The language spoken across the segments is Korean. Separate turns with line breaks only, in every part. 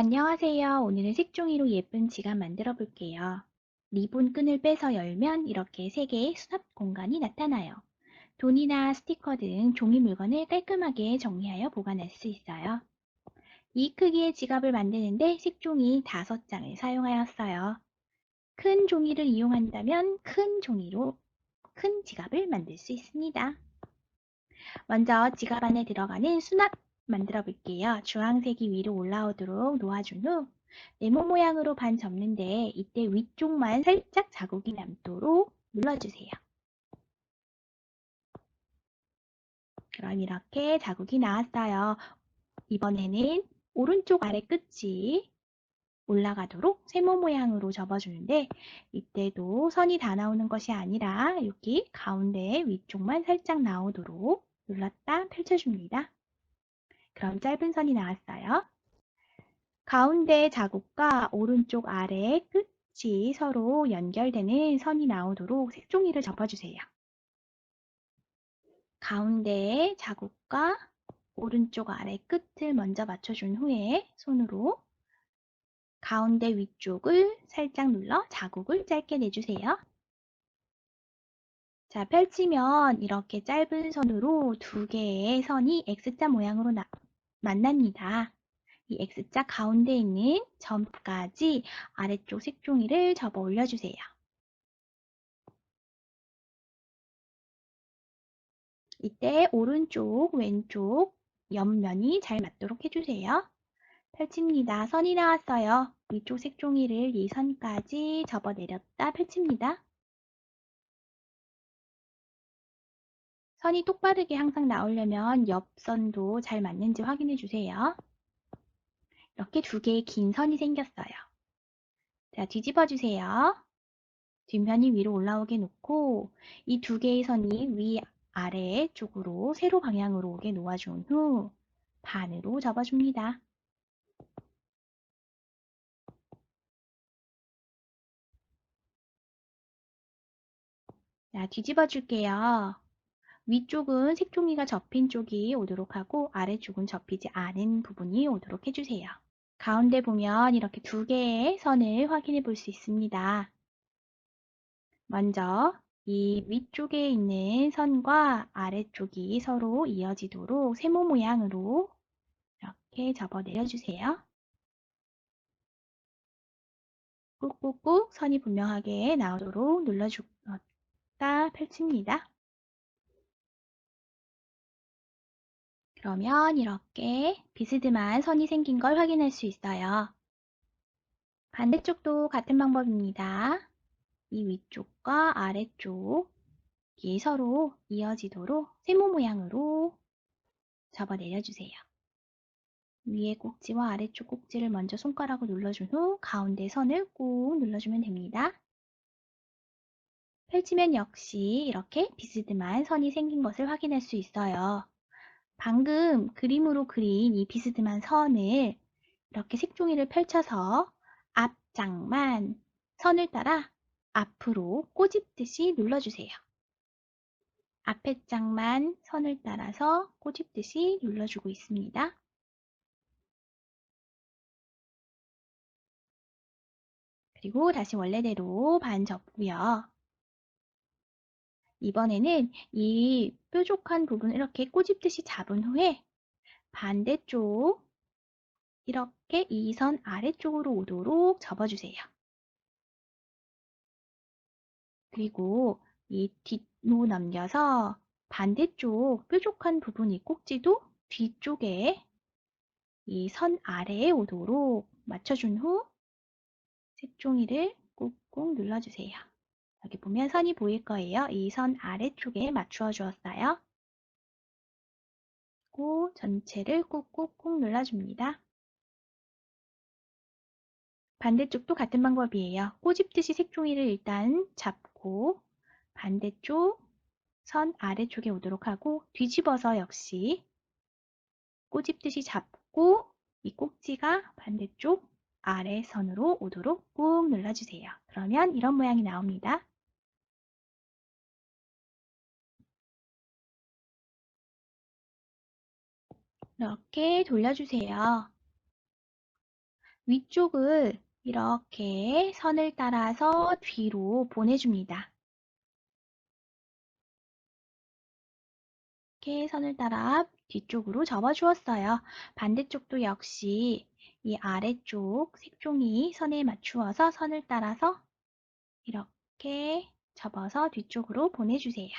안녕하세요. 오늘은 색종이로 예쁜 지갑 만들어 볼게요. 리본 끈을 빼서 열면 이렇게 세 개의 수납 공간이 나타나요. 돈이나 스티커 등 종이 물건을 깔끔하게 정리하여 보관할 수 있어요. 이 크기의 지갑을 만드는데 색종이 5장을 사용하였어요. 큰 종이를 이용한다면 큰 종이로 큰 지갑을 만들 수 있습니다. 먼저 지갑 안에 들어가는 수납 만들어 볼게요. 주황색이 위로 올라오도록 놓아준 후 네모 모양으로 반 접는데 이때 위쪽만 살짝 자국이 남도록 눌러주세요. 그럼 이렇게 자국이 나왔어요. 이번에는 오른쪽 아래 끝이 올라가도록 세모 모양으로 접어주는데 이때도 선이 다 나오는 것이 아니라 여기 가운데 위쪽만 살짝 나오도록 눌렀다 펼쳐줍니다. 그럼 짧은 선이 나왔어요. 가운데 자국과 오른쪽 아래 끝이 서로 연결되는 선이 나오도록 색종이를 접어주세요. 가운데에 자국과 오른쪽 아래 끝을 먼저 맞춰준 후에 손으로 가운데 위쪽을 살짝 눌러 자국을 짧게 내주세요. 자, 펼치면 이렇게 짧은 선으로 두 개의 선이 X자 모양으로 만납니다. 이 X자 가운데 있는 점까지 아래쪽 색종이를 접어 올려주세요. 이때 오른쪽, 왼쪽 옆면이 잘 맞도록 해주세요. 펼칩니다. 선이 나왔어요. 위쪽 색종이를 이 선까지 접어 내렸다 펼칩니다. 선이 똑바르게 항상 나오려면 옆선도 잘 맞는지 확인해 주세요. 이렇게 두 개의 긴 선이 생겼어요. 자, 뒤집어 주세요. 뒷면이 위로 올라오게 놓고 이 두 개의 선이 위, 아래 쪽으로 세로 방향으로 오게 놓아준 후 반으로 접어줍니다. 자, 뒤집어 줄게요. 위쪽은 색종이가 접힌 쪽이 오도록 하고 아래쪽은 접히지 않은 부분이 오도록 해주세요. 가운데 보면 이렇게 두 개의 선을 확인해 볼 수 있습니다. 먼저 이 위쪽에 있는 선과 아래쪽이 서로 이어지도록 세모 모양으로 이렇게 접어 내려주세요. 꾹꾹꾹 선이 분명하게 나오도록 눌러주다 펼칩니다. 그러면 이렇게 비스듬한 선이 생긴 걸 확인할 수 있어요. 반대쪽도 같은 방법입니다. 이 위쪽과 아래쪽이 서로 이어지도록 세모 모양으로 접어 내려주세요. 위에 꼭지와 아래쪽 꼭지를 먼저 손가락으로 눌러준 후 가운데 선을 꾹 눌러주면 됩니다. 펼치면 역시 이렇게 비스듬한 선이 생긴 것을 확인할 수 있어요. 방금 그림으로 그린 이 비스듬한 선을 이렇게 색종이를 펼쳐서 앞장만 선을 따라 앞으로 꼬집듯이 눌러주세요. 앞에 장만 선을 따라서 꼬집듯이 눌러주고 있습니다. 그리고 다시 원래대로 반 접고요. 이번에는 이 뾰족한 부분을 이렇게 꼬집듯이 잡은 후에 반대쪽 이렇게 이 선 아래쪽으로 오도록 접어주세요. 그리고 이 뒷로 넘겨서 반대쪽 뾰족한 부분 이 꼭지도 뒤쪽에 이 선 아래에 오도록 맞춰준 후 색종이를 꾹꾹 눌러주세요. 여기 보면 선이 보일 거예요. 이 선 아래쪽에 맞추어 주었어요. 그리고 전체를 꾹꾹꾹 눌러줍니다. 반대쪽도 같은 방법이에요. 꼬집듯이 색종이를 일단 잡고 반대쪽 선 아래쪽에 오도록 하고 뒤집어서 역시 꼬집듯이 잡고 이 꼭지가 반대쪽 아래 선으로 오도록 꾹 눌러주세요. 그러면 이런 모양이 나옵니다. 이렇게 돌려주세요. 위쪽을 이렇게 선을 따라서 뒤로 보내줍니다. 이렇게 선을 따라 뒤쪽으로 접어주었어요. 반대쪽도 역시 이 아래쪽 색종이 선에 맞추어서 선을 따라서 이렇게 접어서 뒤쪽으로 보내주세요.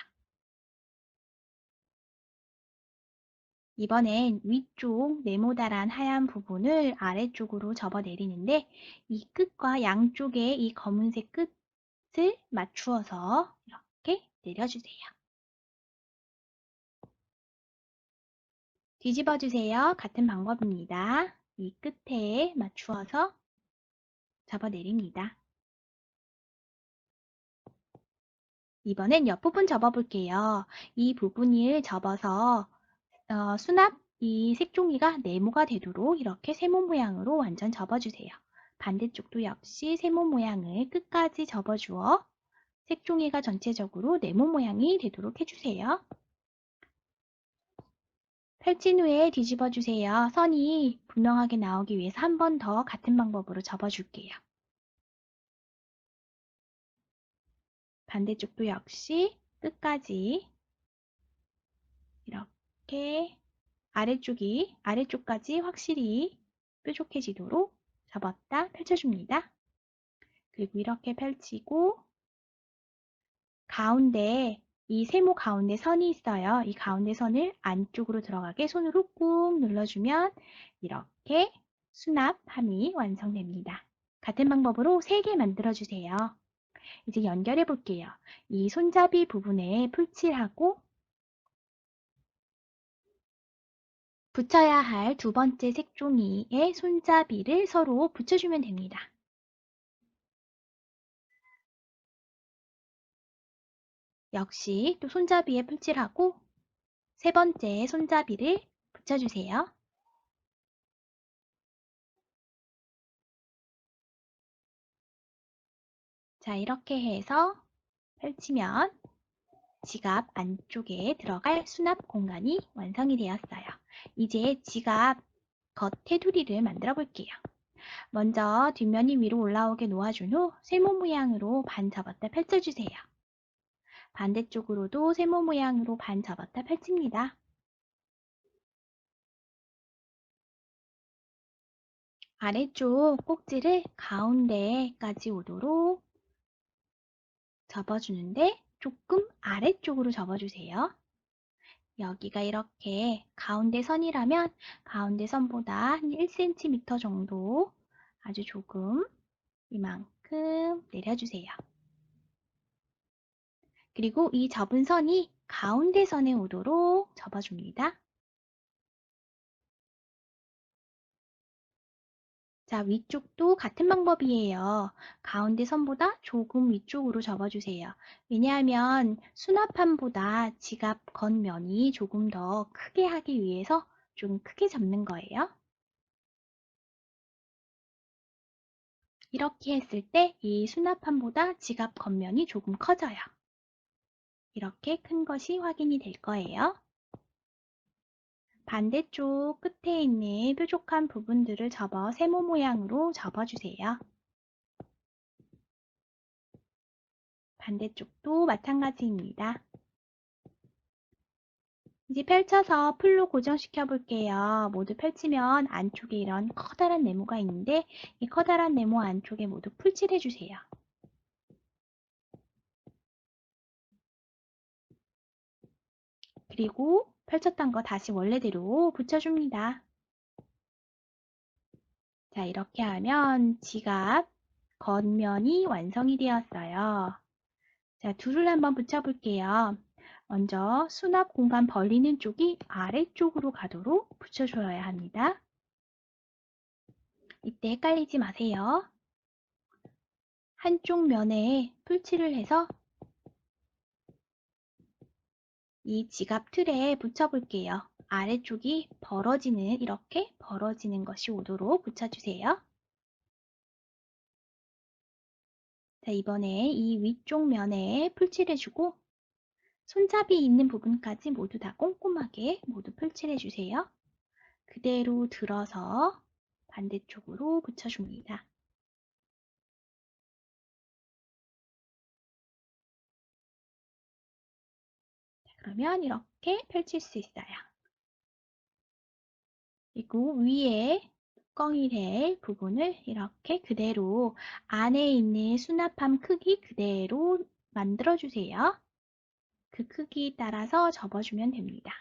이번엔 위쪽 네모다란 하얀 부분을 아래쪽으로 접어 내리는데 이 끝과 양쪽에 이 검은색 끝을 맞추어서 이렇게 내려주세요. 뒤집어 주세요. 같은 방법입니다. 이 끝에 맞추어서 접어 내립니다. 이번엔 옆부분 접어 볼게요. 이 부분을 접어서 수납 이 색종이가 네모가 되도록 이렇게 세모 모양으로 완전 접어주세요. 반대쪽도 역시 세모 모양을 끝까지 접어주어 색종이가 전체적으로 네모 모양이 되도록 해주세요. 펼친 후에 뒤집어 주세요. 선이 분명하게 나오기 위해서 한 번 더 같은 방법으로 접어줄게요. 반대쪽도 역시 끝까지 이렇게 아래쪽까지 확실히 뾰족해지도록 접었다 펼쳐줍니다. 그리고 이렇게 펼치고 가운데 이 세모 가운데 선이 있어요. 이 가운데 선을 안쪽으로 들어가게 손으로 꾹 눌러주면 이렇게 수납함이 완성됩니다. 같은 방법으로 3개 만들어주세요. 이제 연결해 볼게요. 이 손잡이 부분에 풀칠하고 붙여야 할 두 번째 색종이의 손잡이를 서로 붙여주면 됩니다. 역시 또 손잡이에 풀칠하고 세 번째 손잡이를 붙여주세요. 자, 이렇게 해서 펼치면 지갑 안쪽에 들어갈 수납 공간이 완성이 되었어요. 이제 지갑 겉 테두리를 만들어 볼게요. 먼저 뒷면이 위로 올라오게 놓아준 후 세모 모양으로 반 접었다 펼쳐주세요. 반대쪽으로도 세모 모양으로 반 접었다 펼칩니다. 아래쪽 꼭지를 가운데까지 오도록 접어주는데 조금 아래쪽으로 접어주세요. 여기가 이렇게 가운데 선이라면 가운데 선보다 한 1cm 정도 아주 조금 이만큼 내려주세요. 그리고 이 접은 선이 가운데 선에 오도록 접어줍니다. 자, 위쪽도 같은 방법이에요. 가운데 선보다 조금 위쪽으로 접어주세요. 왜냐하면 수납함보다 지갑 겉면이 조금 더 크게 하기 위해서 좀 크게 접는 거예요. 이렇게 했을 때 이 수납함보다 지갑 겉면이 조금 커져요. 이렇게 큰 것이 확인이 될 거예요. 반대쪽 끝에 있는 뾰족한 부분들을 접어 세모 모양으로 접어주세요. 반대쪽도 마찬가지입니다. 이제 펼쳐서 풀로 고정시켜 볼게요. 모두 펼치면 안쪽에 이런 커다란 네모가 있는데 이 커다란 네모 안쪽에 모두 풀칠해 주세요. 그리고 펼쳤던 거 다시 원래대로 붙여줍니다. 자, 이렇게 하면 지갑 겉면이 완성이 되었어요. 자, 줄을 한번 붙여볼게요. 먼저 수납 공간 벌리는 쪽이 아래쪽으로 가도록 붙여줘야 합니다. 이때 헷갈리지 마세요. 한쪽 면에 풀칠을 해서 이 지갑 틀에 붙여볼게요. 아래쪽이 벌어지는, 이렇게 벌어지는 것이 오도록 붙여주세요. 자, 이번에 이 위쪽 면에 풀칠해주고 손잡이 있는 부분까지 모두 다 꼼꼼하게 모두 풀칠해주세요. 그대로 들어서 반대쪽으로 붙여줍니다. 그러면 이렇게 펼칠 수 있어요. 그리고 위에 뚜껑이 될 부분을 이렇게 그대로 안에 있는 수납함 크기 그대로 만들어주세요. 그 크기 따라서 접어주면 됩니다.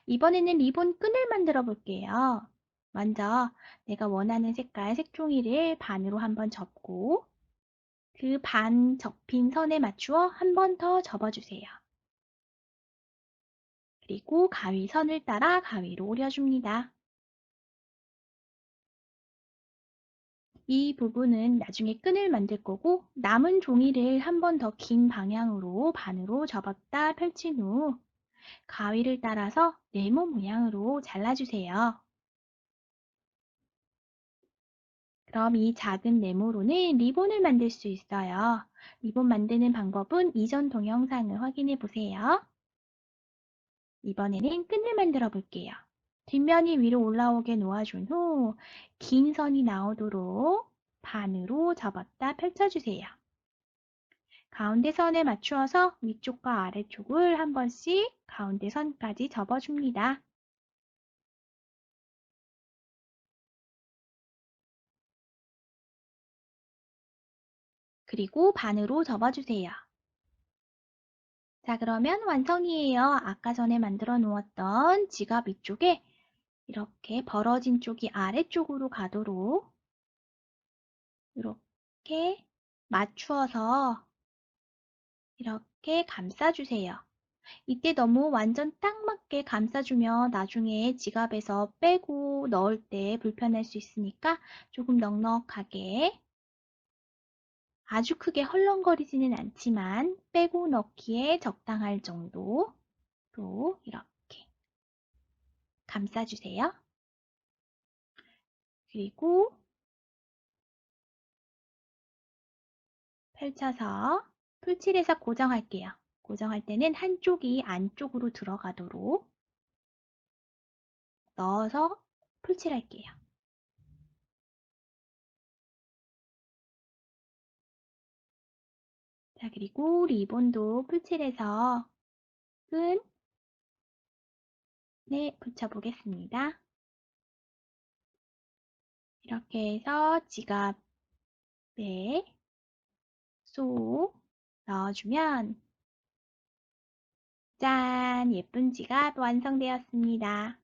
이번에는 리본 끈을 만들어 볼게요. 먼저 내가 원하는 색깔 색종이를 반으로 한번 접고 그 반 접힌 선에 맞추어 한 번 더 접어주세요. 그리고 가위선을 따라 가위로 오려줍니다. 이 부분은 나중에 끈을 만들 거고 남은 종이를 한 번 더 긴 방향으로 반으로 접었다 펼친 후 가위를 따라서 네모 모양으로 잘라주세요. 그럼 이 작은 네모로는 리본을 만들 수 있어요. 리본 만드는 방법은 이전 동영상을 확인해 보세요. 이번에는 끈을 만들어 볼게요. 뒷면이 위로 올라오게 놓아준 후 긴 선이 나오도록 반으로 접었다 펼쳐주세요. 가운데 선에 맞추어서 위쪽과 아래쪽을 한 번씩 가운데 선까지 접어줍니다. 그리고 반으로 접어주세요. 자, 그러면 완성이에요. 아까 전에 만들어 놓았던 지갑 위쪽에 이렇게 벌어진 쪽이 아래쪽으로 가도록 이렇게 맞추어서 이렇게 감싸주세요. 이때 너무 완전 딱 맞게 감싸주면 나중에 지갑에서 빼고 넣을 때 불편할 수 있으니까 조금 넉넉하게 아주 크게 헐렁거리지는 않지만 빼고 넣기에 적당할 정도로 이렇게 감싸주세요. 그리고 펼쳐서 풀칠해서 고정할게요. 고정할 때는 한쪽이 안쪽으로 들어가도록 넣어서 풀칠할게요. 자, 그리고 리본도 풀칠해서 끈에 붙여보겠습니다. 이렇게 해서 지갑에 쏙 넣어주면 짠! 예쁜 지갑 완성되었습니다.